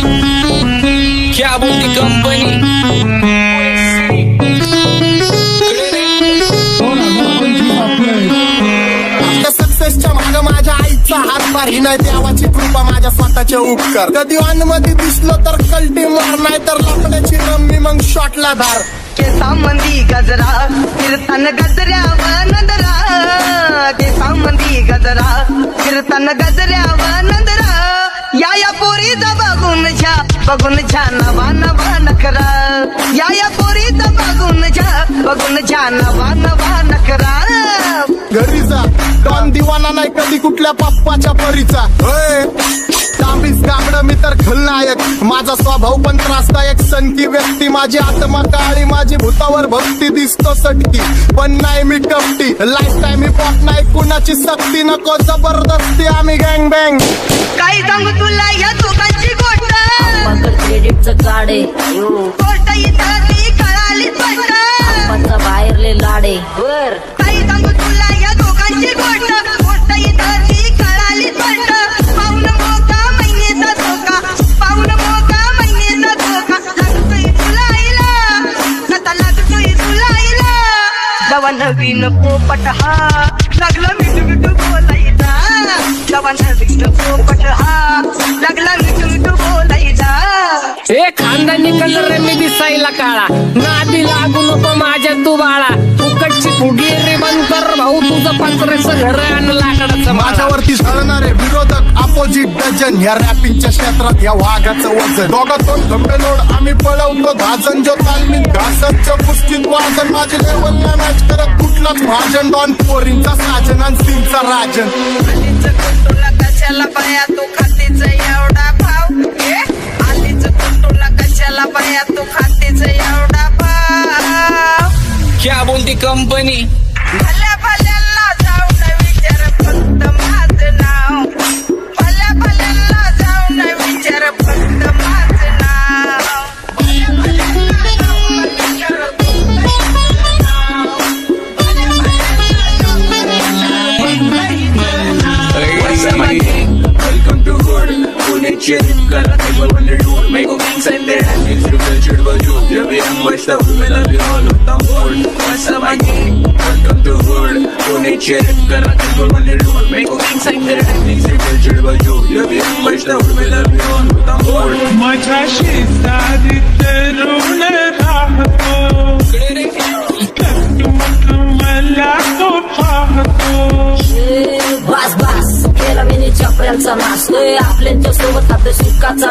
क्या बोलती कंपनी। सक्सेसच्या माग माझ्या आईचा हातभार ही नाही देवाची कृपा माझ्या स्वतःचे उपकार कधी मध्ये दिसलो तर कल्टी मार नाही तर लपण्याची रम्मी मग शॉटला धार केसांमंदी गजरा कीर्तन गजऱ्यावर नंदरा केसांमंदी गजरा कीर्तन गजऱ्यावर नंदरा या पोरीचा बघून छा नवा नवा नखरा या पोरीचा बघून छा नवा नवा नखरा घरी जा डॉन दिवाना नाही कधी कुठल्या पप्पाच्या परीचा तांबीस गाबड मी तर खलनायक माझा स्वभाव पण त्रासदायक सनकी व्यक्ती माझी आत्मा काळी माझी भूतावर भक्ती दिसतो सटकी पण नाही मी कपटी लाईफ टाइम ही पॉप नाही कुणाची सक्ती नको जबरदस्ती आम्ही गँग बँग काय सांगू तुला या दोघांची गोष्ट क्रेडिटचं कार्ड आहे गोष्ट इथं ती कळाली स्पष्ट बाहेरले लाडे बर काही सांगू तुला या दोघांची गोष्ट इथं ती कळाली स्पष्ट पाऊन मोका महिन्याचा धोका पाऊन मोका महिन्याचा धोका लागतोय तुला आईला आता लागतोय तुला आईला जवा नवीन पोपट हा लागला मिठू मिठू बोलायचा जवा नवीन पोपट हा लागला मिठू मिठू बोलायचा ए खानदानी कलर मी दिसायला काळा नादी लागू नको माझ्या तू बाळा फुकटची फुगी रे बंद कर भाऊ तुझं पत्रेचं घर आणि लाकडाचं माझ्यावरती झळणारे विरोधक अपोजिट डजन या रॅपिंगच्या क्षेत्रात या वाघाचं वजन दोघातून धंबे लोड आम्ही पळवतो धाजन जो तालमीत घासनचं पुस्तीत वाजन माझे लेवल नाही मॅच करत कुठलाच भाजन डॉन पोरींचा साजन आणि सिंगचा राजन तुला कशाला बाया तू खातीच एवढा भाव आलीच तुला कशाला बाया तू खातीच एवढा भाव क्या बोलती कंपनी। भल्या भल्यांना जाऊन विचार फक्त माझं नाव भल्या भल्यांना जाऊन विचार फक्त माझं नाव Welcome to hood, Pune chill, kara table when they do make a things and their hands to culture but you never young boys the women of you all of the world. What's up my gang? Welcome to hood, Pune chill, kara table when they do make a things and their hands to culture but you never young boys the women of you all of the world. माझ्या शेजारी तरुण राहतो मला तो पाहतो बस केला मी चपऱ्यांचा नाश आपल्यांच्या सोबत खाते सुखाचा